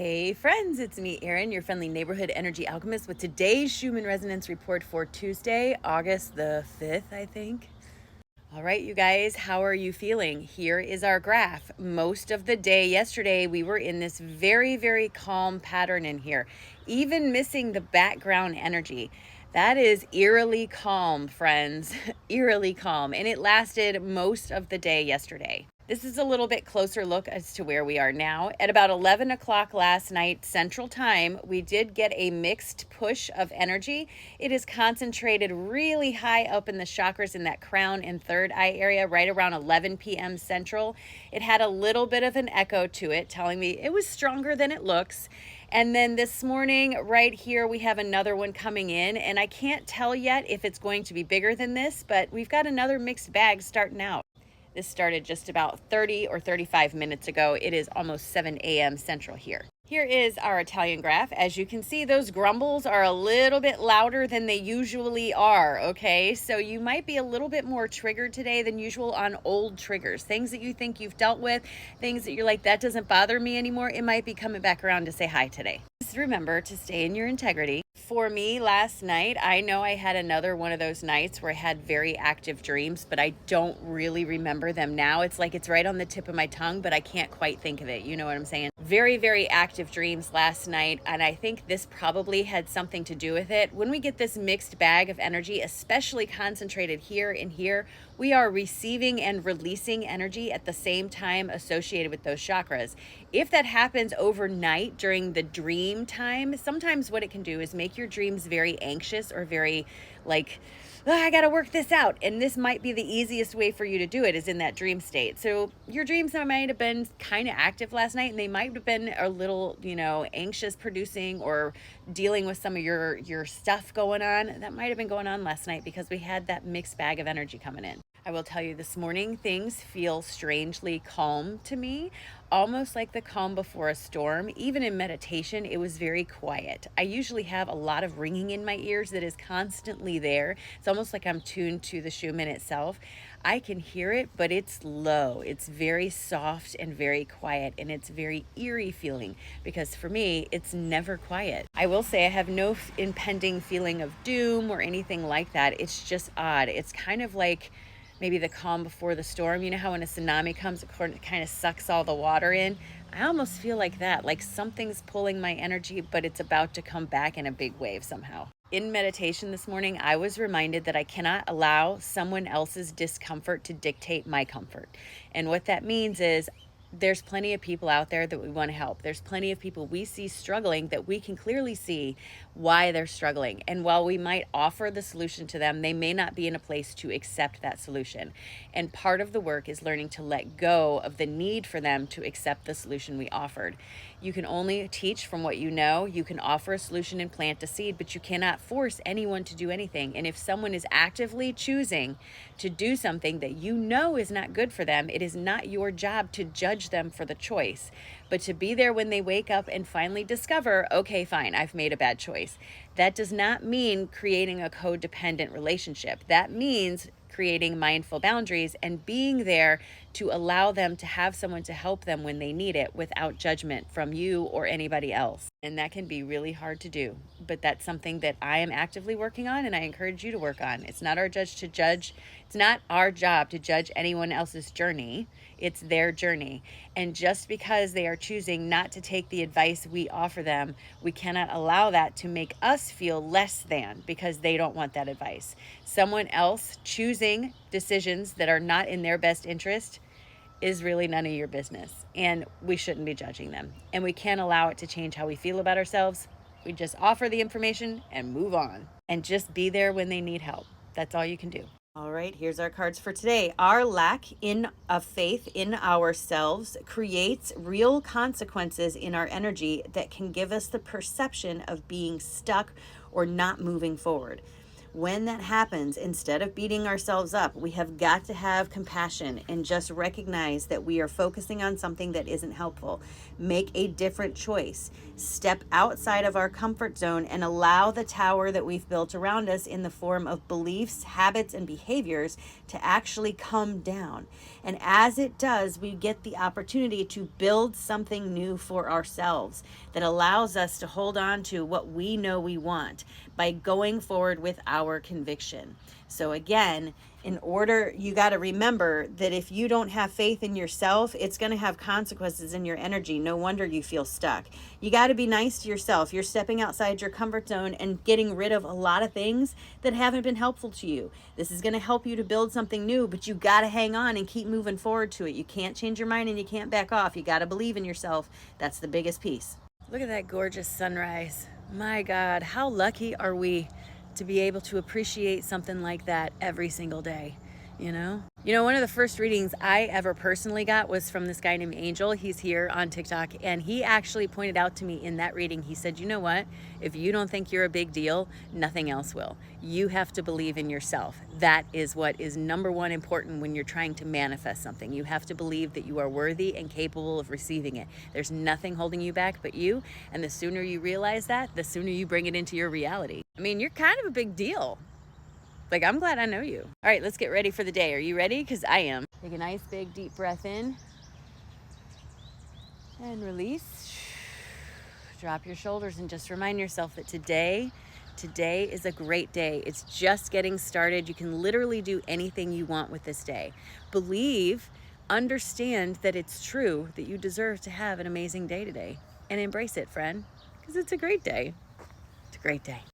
Hey friends, it's me, Erin, your friendly neighborhood energy alchemist with today's Schumann resonance report for Tuesday, August the 5th, I think. All right, you guys, how are you feeling? Here is our graph. Most of the day yesterday, we were in this very, very calm pattern in here, even missing the background energy. That is eerily calm, friends, eerily calm. And it lasted most of the day yesterday. This is a little bit closer look as to where we are now. At about 11 o'clock last night, Central Time, we did get a mixed push of energy. It is concentrated really high up in the chakras in that crown and third eye area, right around 11 p.m. Central. It had a little bit of an echo to it, telling me it was stronger than it looks. And then this morning, right here, we have another one coming in. And I can't tell yet if it's going to be bigger than this, but we've got another mixed bag starting out. This started just about 30 or 35 minutes ago. It is almost 7 a.m. Central here. Here is our Italian graph. As you can see, those grumbles are a little bit louder than they usually are, okay? So you might be a little bit more triggered today than usual on old triggers. Things that you think you've dealt with, things that you're like, that doesn't bother me anymore. It might be coming back around to say hi today. Just remember to stay in your integrity. For me, last night, I know I had another one of those nights where I had very active dreams, but I don't really remember them now. It's like it's right on the tip of my tongue, but I can't quite think of it. You know what I'm saying? Very, very active dreams last night, and I think this probably had something to do with it. When we get this mixed bag of energy, especially concentrated here and here, we are receiving and releasing energy at the same time associated with those chakras. If that happens overnight during the dream time, sometimes what it can do is make your dreams very anxious or very like, "Oh, I got to work this out." And this might be the easiest way for you to do it is in that dream state. So your dreams might have been kind of active last night, and they might have been a little, anxious producing or dealing with some of your stuff going on. That might have been going on last night because we had that mixed bag of energy coming in. I will tell you this morning, things feel strangely calm to me, almost like the calm before a storm. Even in meditation, it was very quiet. I usually have a lot of ringing in my ears that is constantly there. It's almost like I'm tuned to the Schumann itself. I can hear it, but it's low. It's very soft and very quiet, and it's very eerie feeling because for me, it's never quiet. I will say I have no impending feeling of doom or anything like that. It's just odd. It's kind of like maybe the calm before the storm. You know how when a tsunami comes, it kind of sucks all the water in? I almost feel like that, like something's pulling my energy, but it's about to come back in a big wave somehow. In meditation this morning, I was reminded that I cannot allow someone else's discomfort to dictate my comfort. And what that means is there's plenty of people out there that we want to help. There's plenty of people we see struggling that we can clearly see why they're struggling. And while we might offer the solution to them, they may not be in a place to accept that solution. And part of the work is learning to let go of the need for them to accept the solution we offered. You can only teach from what you know. You can offer a solution and plant a seed, but you cannot force anyone to do anything. And if someone is actively choosing to do something that you know is not good for them, it is not your job to judge them for the choice, but to be there when they wake up and finally discover, okay, fine, I've made a bad choice. That does not mean creating a codependent relationship. That means creating mindful boundaries and being there to allow them to have someone to help them when they need it without judgment from you or anybody else. And that can be really hard to do, but that's something that I am actively working on, and I encourage you to work on. It's not our It's not our job to judge anyone else's journey. It's their journey. And just because they are choosing not to take the advice we offer them, we cannot allow that to make us feel less than because they don't want that advice. Someone else choosing decisions that are not in their best interest is really none of your business, and we shouldn't be judging them. And we can't allow it to change how we feel about ourselves. We just offer the information and move on and just be there when they need help. That's all you can do. All right, here's our cards for today. Our lack of faith in ourselves creates real consequences in our energy that can give us the perception of being stuck or not moving forward. When that happens, instead of beating ourselves up, we have got to have compassion and just recognize that we are focusing on something that isn't helpful. Make a different choice. Step outside of our comfort zone and allow the tower that we've built around us in the form of beliefs, habits, and behaviors to actually come down. And as it does, we get the opportunity to build something new for ourselves that allows us to hold on to what we know we want by going forward with our conviction. So again, you got to remember that if you don't have faith in yourself, it's going to have consequences in your energy. No wonder you feel stuck. You got to be nice to yourself. You're stepping outside your comfort zone and getting rid of a lot of things that haven't been helpful to you. This is going to help you to build something new, but you got to hang on and keep moving forward to it. You can't change your mind and you can't back off. You got to believe in yourself. That's the biggest piece. Look at that gorgeous sunrise. My God, how lucky are we to be able to appreciate something like that every single day, you know? One of the first readings I ever personally got was from this guy named Angel. He's here on TikTok, and he actually pointed out to me in that reading, he said, you know what? If you don't think you're a big deal, nothing else will. You have to believe in yourself. That is what is number one important when you're trying to manifest something. You have to believe that you are worthy and capable of receiving it. There's nothing holding you back but you, and the sooner you realize that, the sooner you bring it into your reality. I mean, you're kind of a big deal. Like, I'm glad I know you. All right, let's get ready for the day. Are you ready? Because I am. Take a nice big deep breath in and release. Drop your shoulders and just remind yourself that today is a great day. It's just getting started. You can literally do anything you want with this day. Believe, understand that it's true that you deserve to have an amazing day today, and embrace it, friend, because it's a great day. It's a great day.